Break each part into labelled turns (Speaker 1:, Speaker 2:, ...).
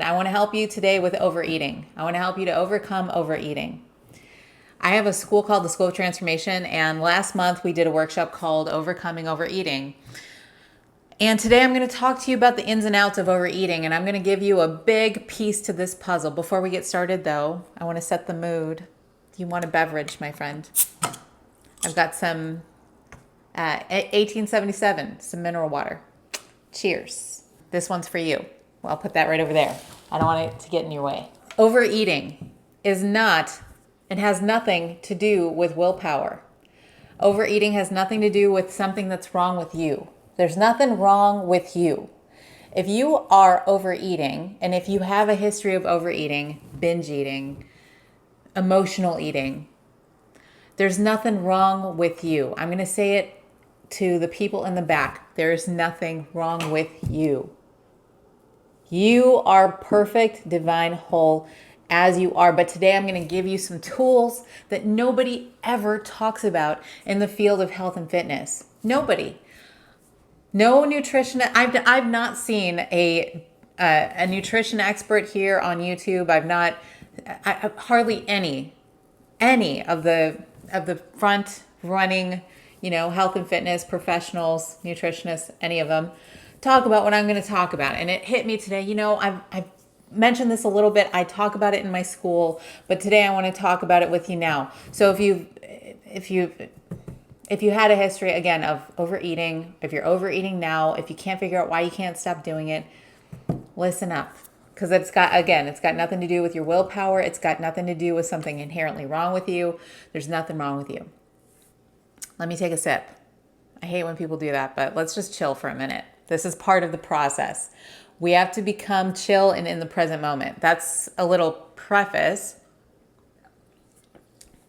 Speaker 1: I want to help you today with overeating. I want to help you to overcome overeating. I have a school called the School of Transformation, and last month we did a workshop called Overcoming Overeating. And today I'm going to talk to you about the ins and outs of overeating, and I'm going to give you a big piece to this puzzle. Before we get started, though, I want to set the mood. You want a beverage, my friend? I've got some 1877, some mineral water. Cheers. This one's for you. Well, I'll put that right over there. I don't want it to get in your way. Overeating is not and has nothing to do with willpower. Overeating has nothing to do with something that's wrong with you. There's nothing wrong with you. If you are overeating, and if you have a history of overeating, binge eating, emotional eating, there's nothing wrong with you. I'm going to say it to the people in the back. There's nothing wrong with you. You are perfect, divine, whole as you are. But today I'm going to give you some tools that nobody ever talks about in the field of health and fitness. Nobody. No nutrition. I've not seen a nutrition expert here on YouTube. I hardly any of the front running, health and fitness professionals, nutritionists, any of them talk about what I'm going to talk about. And it hit me today. I've mentioned this a little bit. I talk about it in my school, but today I want to talk about it with you now. So if you had a history again of overeating, if you're overeating now, if you can't figure out why you can't stop doing it, listen up. Because it's got nothing to do with your willpower. It's got nothing to do with something inherently wrong with you. There's nothing wrong with you. Let me take a sip. I hate when people do that, but let's just chill for a minute. This is part of the process. We have to become chill and in the present moment. That's a little preface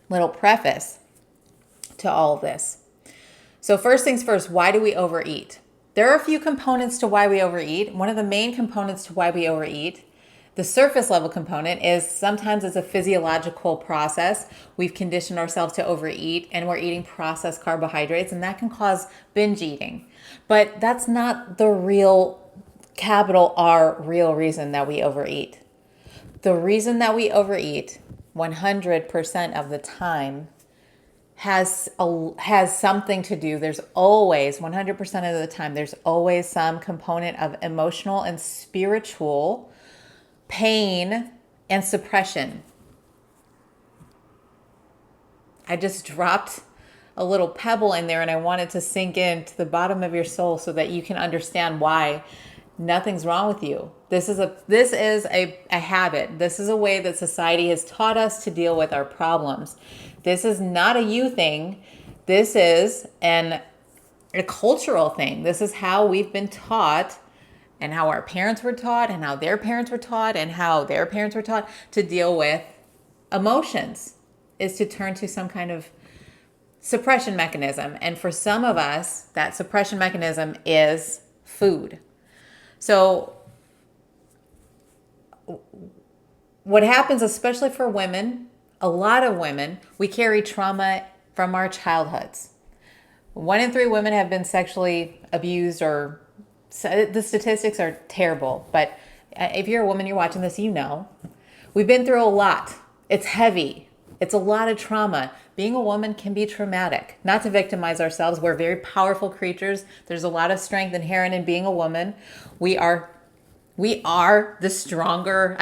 Speaker 1: to all of this. So first things first, why do we overeat? There are a few components to why we overeat. One of the main components to why we overeat, the surface level component, is sometimes it's a physiological process. We've conditioned ourselves to overeat and we're eating processed carbohydrates, and that can cause binge eating. But that's not the real, capital R, real reason that we overeat. The reason that we overeat 100% of the time has something to do. There's always, 100% of the time, there's always some component of emotional and spiritual pain and suppression. I just dropped a little pebble in there and I wanted to sink into the bottom of your soul so that you can understand why nothing's wrong with you. This is a habit. This is a way that society has taught us to deal with our problems. This is not a you thing. This is a cultural thing. This is how we've been taught, and how our parents were taught, and how their parents were taught, and how their parents were taught to deal with emotions, is to turn to some kind of suppression mechanism. And for some of us, that suppression mechanism is food. So what happens, especially for women, a lot of women, we carry trauma from our childhoods. 1 in 3 women have been sexually abused, or the statistics are terrible. But if you're a woman, you're watching this, we've been through a lot. It's heavy. It's a lot of trauma. Being a woman can be traumatic. Not to victimize ourselves. We're very powerful creatures. There's a lot of strength inherent in being a woman. We are the stronger,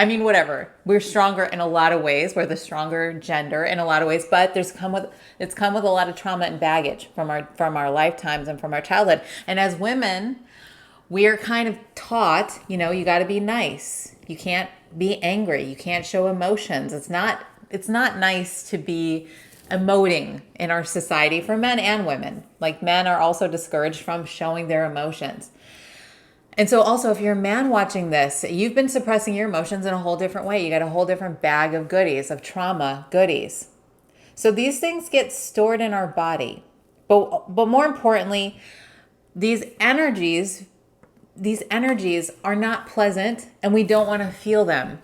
Speaker 1: we're stronger in a lot of ways. We're the stronger gender in a lot of ways, but it's come with a lot of trauma and baggage from our lifetimes and from our childhood. And as women, we are kind of taught, you got to be nice. You can't be angry. You can't show emotions. It's not nice to be emoting in our society for men and women. Like, men are also discouraged from showing their emotions. And so also, if you're a man watching this, you've been suppressing your emotions in a whole different way. You got a whole different bag of goodies, of trauma goodies. So these things get stored in our body. But more importantly, these energies are not pleasant, and we don't want to feel them.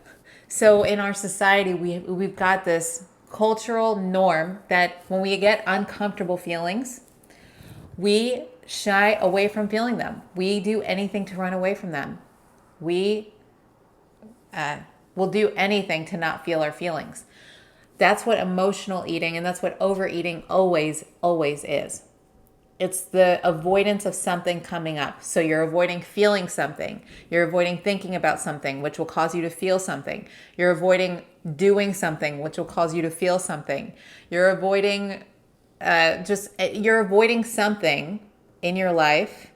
Speaker 1: So in our society, we've got this cultural norm that when we get uncomfortable feelings, we shy away from feeling them. We do anything to run away from them. we'll do anything to not feel our feelings. That's what emotional eating and that's what overeating always, always is. It's the avoidance of something coming up. So you're avoiding feeling something. You're avoiding thinking about something, which will cause you to feel something. You're avoiding doing something, which will cause you to feel something. You're avoiding you're avoiding something in your life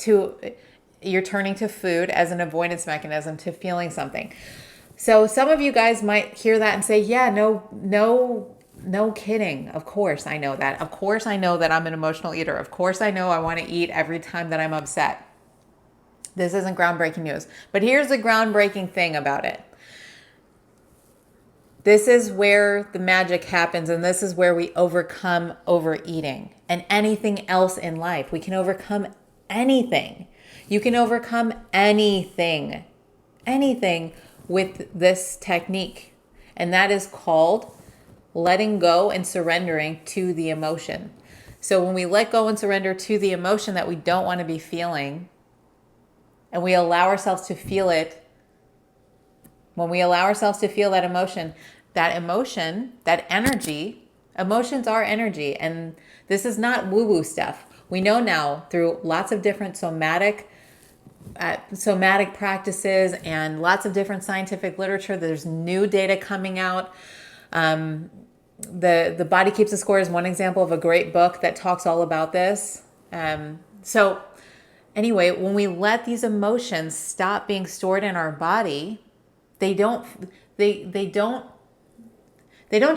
Speaker 1: you're turning to food as an avoidance mechanism to feeling something. So some of you guys might hear that and say, yeah, no kidding. Of course I know that. Of course I know that I'm an emotional eater. Of course I know I want to eat every time that I'm upset. This isn't groundbreaking news. But here's the groundbreaking thing about it. This is where the magic happens, and this is where we overcome overeating and anything else in life. We can overcome anything. You can overcome anything with this technique. And that is called letting go and surrendering to the emotion. So when we let go and surrender to the emotion that we don't want to be feeling, and we allow ourselves to feel it, when we allow ourselves to feel that emotion, that energy, emotions are energy. And this is not woo-woo stuff. We know now through lots of different somatic practices and lots of different scientific literature. There's new data coming out. The Body Keeps the Score is one example of a great book that talks all about this. So anyway, when we let these emotions stop being stored in our body, they don't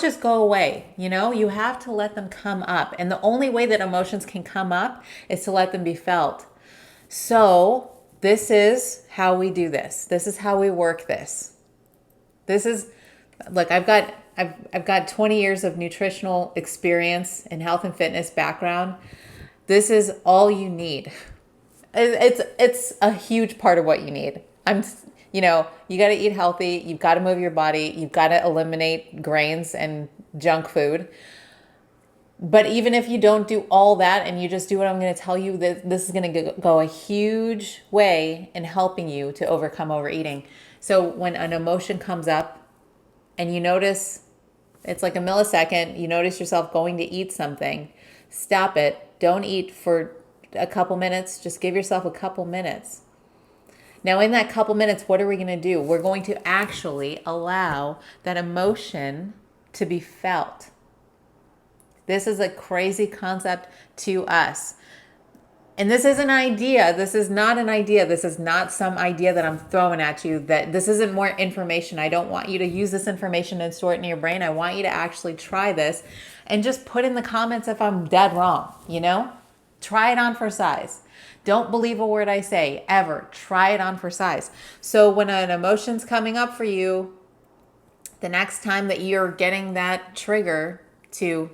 Speaker 1: just go away. You have to let them come up. And the only way that emotions can come up is to let them be felt. So this is how we do this. This is how we work this. Look, I've got 20 years of nutritional experience and health and fitness background. This is all you need. It's a huge part of what you need. You got to eat healthy. You've got to move your body. You've got to eliminate grains and junk food. But even if you don't do all that and you just do what I'm going to tell you, this is going to go a huge way in helping you to overcome overeating. So when an emotion comes up and you notice it's like a millisecond, you notice yourself going to eat something, stop it. Don't eat for a couple minutes. Just give yourself a couple minutes. Now, in that couple minutes, what are we going to do? We're going to actually allow that emotion to be felt. This is a crazy concept to us. And this is an idea. This is not an idea. This is not some idea that I'm throwing at you. That this isn't more information. I don't want you to use this information and store it in your brain. I want you to actually try this and just put in the comments if I'm dead wrong, Try it on for size. Don't believe a word I say, ever. Try it on for size. So when an emotion's coming up for you, the next time that you're getting that trigger to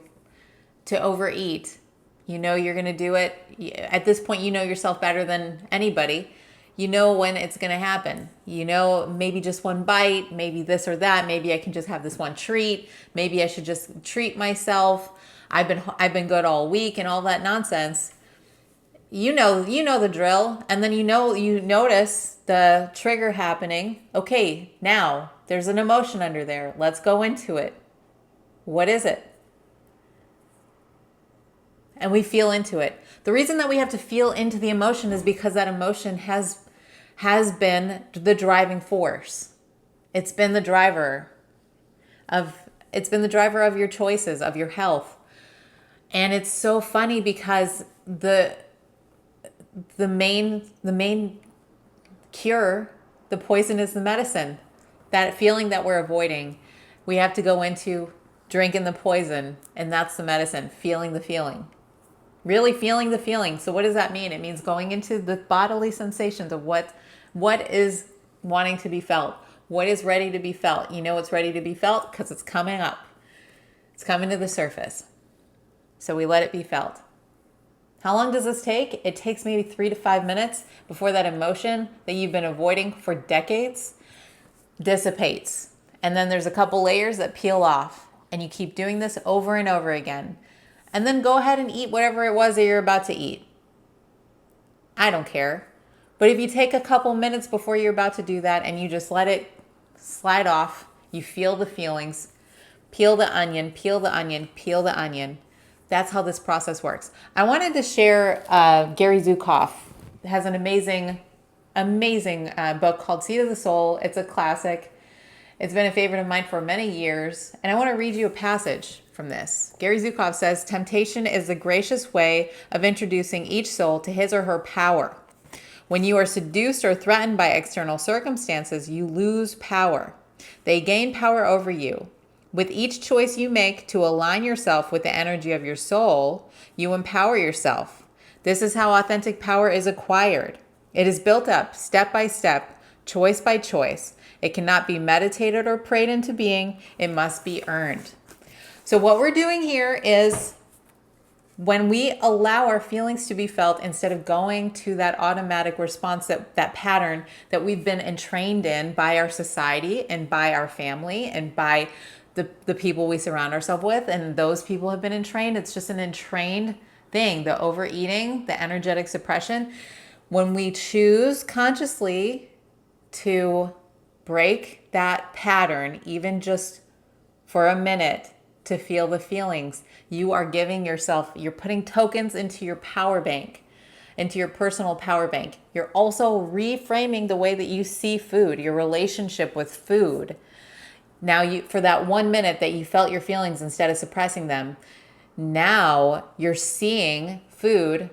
Speaker 1: overeat, you're going to do it. At this point, you know yourself better than anybody. You know when it's going to happen. Maybe just one bite, maybe this or that. Maybe I can just have this one treat. Maybe I should just treat myself. I've been good all week and all that nonsense. You know the drill. And then you notice the trigger happening. Okay, now there's an emotion under there. Let's go into it. What is it? And we feel into it. The reason that we have to feel into the emotion is because that emotion has been the driving force. It's been the driver of your choices, of your health. And it's so funny because the main cure, the poison is the medicine. That feeling that we're avoiding, we have to go into drinking the poison, and that's the medicine, feeling the feeling. Really feeling the feeling. So what does that mean? It means going into the bodily sensations of what is wanting to be felt. What is ready to be felt? It's ready to be felt because it's coming up. It's coming to the surface. So we let it be felt. How long does this take? It takes maybe 3 to 5 minutes before that emotion that you've been avoiding for decades dissipates. And then there's a couple layers that peel off. And you keep doing this over and over again. And then go ahead and eat whatever it was that you're about to eat. I don't care. But if you take a couple minutes before you're about to do that and you just let it slide off, you feel the feelings, peel the onion, peel the onion, peel the onion. That's how this process works. I wanted to share Gary Zukav has an amazing book called Seed of the Soul. It's a classic. It's been a favorite of mine for many years. And I want to read you a passage from this. Gary Zukav says, "Temptation is the gracious way of introducing each soul to his or her power. When you are seduced or threatened by external circumstances, you lose power. They gain power over you. With each choice you make to align yourself with the energy of your soul, you empower yourself. This is how authentic power is acquired. It is built up step by step, choice by choice. It cannot be meditated or prayed into being. It must be earned." So what we're doing here is when we allow our feelings to be felt instead of going to that automatic response, that pattern that we've been entrained in by our society and by our family and by the people we surround ourselves with, and those people have been entrained. It's just an entrained thing, the overeating, the energetic suppression. When we choose consciously to break that pattern, even just for a minute, to feel the feelings, you are giving yourself, you're putting tokens into your power bank, into your personal power bank. You're also reframing the way that you see food, your relationship with food. Now, for that 1 minute that you felt your feelings instead of suppressing them, now you're seeing food,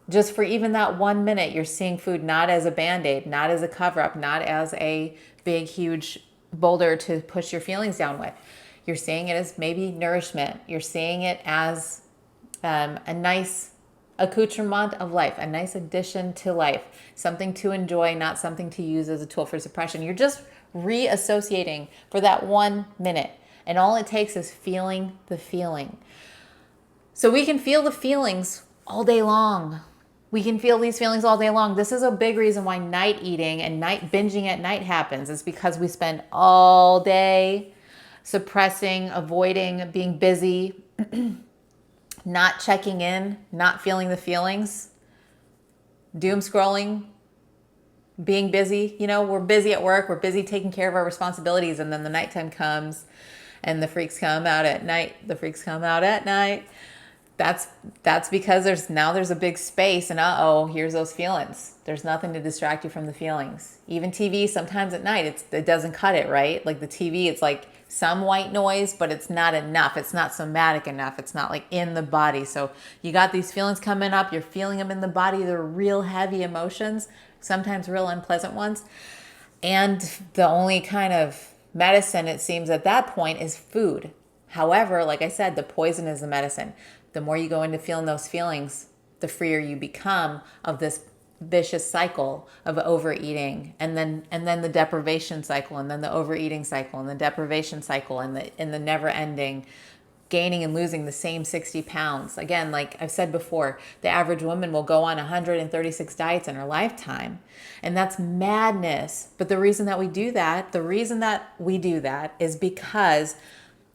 Speaker 1: just for even that 1 minute, you're seeing food not as a Band-Aid, not as a cover-up, not as a big, huge boulder to push your feelings down with. You're seeing it as maybe nourishment. You're seeing it as a nice accoutrement of life, a nice addition to life, something to enjoy, not something to use as a tool for suppression. You're just reassociating for that 1 minute. And all it takes is feeling the feeling. So we can feel the feelings all day long. We can feel these feelings all day long. This is a big reason why night eating and night binging at night happens. It's because we spend all day suppressing, avoiding, being busy, not checking in, not feeling the feelings, doom scrolling, being busy. We're busy at work, we're busy taking care of our responsibilities, and then the nighttime comes and the freaks come out at night. That's because there's a big space, and here's those feelings. There's nothing to distract you from the feelings. Even TV, sometimes at night, it doesn't cut it, right? Like the TV, it's like some white noise, but it's not enough. It's not somatic enough. It's not like in the body. So you got these feelings coming up. You're feeling them in the body. They're real heavy emotions, sometimes real unpleasant ones. And the only kind of medicine, it seems, at that point is food. However, like I said, the poison is the medicine. The more you go into feeling those feelings, the freer you become of this vicious cycle of overeating, and then the deprivation cycle, and then the overeating cycle, and the deprivation cycle, and the never ending gaining and losing the same 60 pounds. Again, like I've said before, the average woman will go on 136 diets in her lifetime, and that's madness. But the reason that we do that is because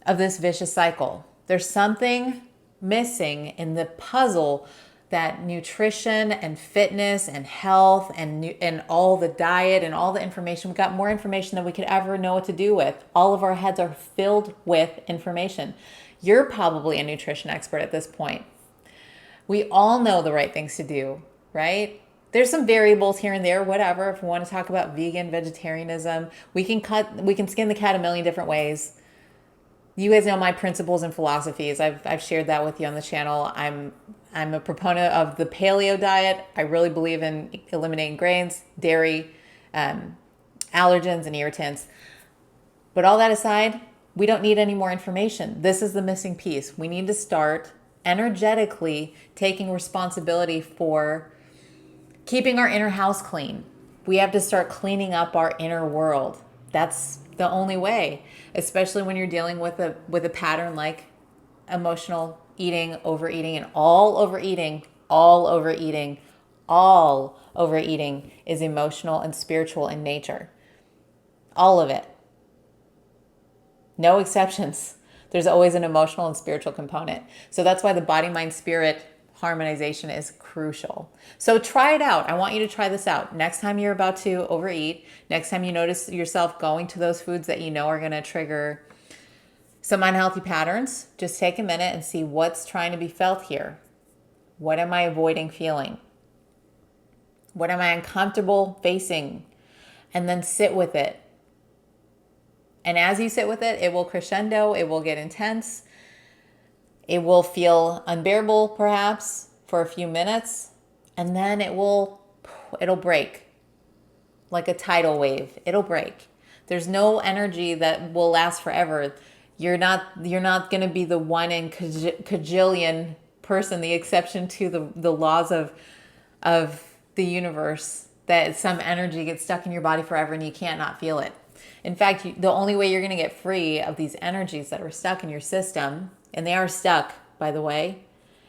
Speaker 1: of this vicious cycle. There's something missing in the puzzle that nutrition and fitness and health and all the diet and all the information, we've got more information than we could ever know what to do with. All of our heads are filled with information. You're probably a nutrition expert at this point. We all know the right things to do, right? There's some variables here and there, whatever. If we want to talk about vegan, vegetarianism, we can skin the cat a million different ways. You guys know my principles and philosophies. I've shared that with you on the channel. I'm a proponent of the paleo diet. I really believe in eliminating grains, dairy, allergens, and irritants. But all that aside, we don't need any more information. This is the missing piece. We need to start energetically taking responsibility for keeping our inner house clean. We have to start cleaning up our inner world. That's the only way, especially when you're dealing with a pattern like emotional eating, overeating, and all overeating is emotional and spiritual in nature. All of it. No exceptions. There's always an emotional and spiritual component. So that's why the body, mind, spirit harmonization is crucial. So try it out. I want you to try this out. Next time you're about to overeat, next time you notice yourself going to those foods that you know are going to trigger some unhealthy patterns, just take a minute and see what's trying to be felt here. What am I avoiding feeling? What am I uncomfortable facing? And then sit with it. And as you sit with it, it will crescendo, it will get intense. It will feel unbearable perhaps for a few minutes, and then it'll break like a tidal wave. It'll break. There's no energy that will last forever. You're not going to be the one in cajillion person, the exception to the laws of the universe, that some energy gets stuck in your body forever and you can't not feel it. In fact, the only way you're going to get free of these energies that are stuck in your system, and they are stuck, by the way,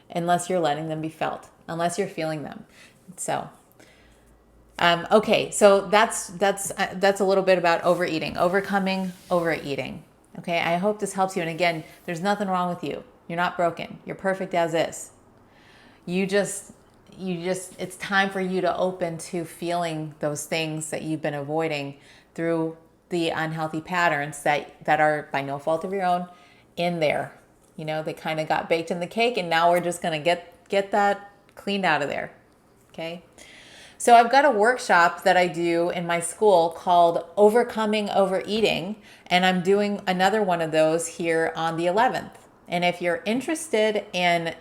Speaker 1: unless you're letting them be felt, unless you're feeling them. So, okay, so that's a little bit about overeating, overcoming overeating. Okay, I hope this helps you. And again, there's nothing wrong with you. You're not broken. You're perfect as is. It's time for you to open to feeling those things that you've been avoiding through the unhealthy patterns that are by no fault of your own in there. You know, they kind of got baked in the cake, and now we're just going to get that cleaned out of there. Okay. So I've got a workshop that I do in my school called Overcoming Overeating, and I'm doing another one of those here on the 11th. And if you're interested in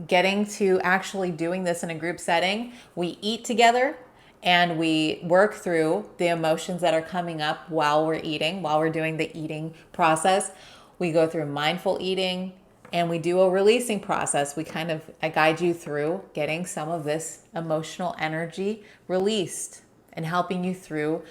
Speaker 1: getting to actually doing this in a group setting, we eat together and we work through the emotions that are coming up while we're eating, while we're doing the eating process. We go through mindful eating, and we do a releasing process. I guide you through getting some of this emotional energy released and helping you through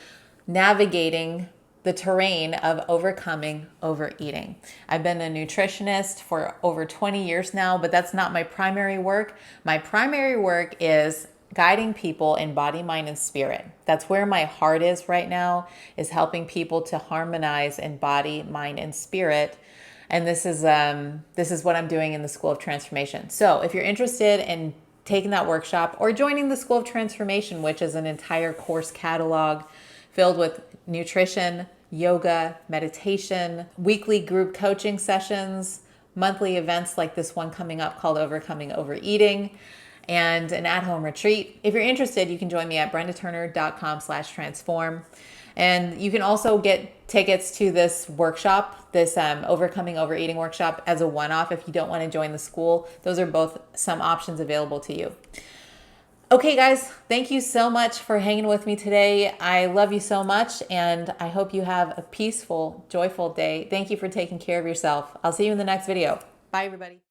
Speaker 1: navigating the terrain of overcoming overeating. I've been a nutritionist for over 20 years now, but that's not my primary work. My primary work is guiding people in body, mind, and spirit. That's where my heart is right now, is helping people to harmonize in body, mind, and spirit. And this is what I'm doing in the School of Transformation. So if you're interested in taking that workshop or joining the School of Transformation, which is an entire course catalog filled with nutrition, yoga, meditation, weekly group coaching sessions, monthly events like this one coming up called Overcoming Overeating, and an at-home retreat. If you're interested, you can join me at brendaturner.com/transform. And you can also get tickets to this workshop, this Overcoming Overeating workshop, as a one-off if you don't want to join the school. Those are both some options available to you. Okay, guys, thank you so much for hanging with me today. I love you so much, and I hope you have a peaceful, joyful day. Thank you for taking care of yourself. I'll see you in the next video. Bye, everybody.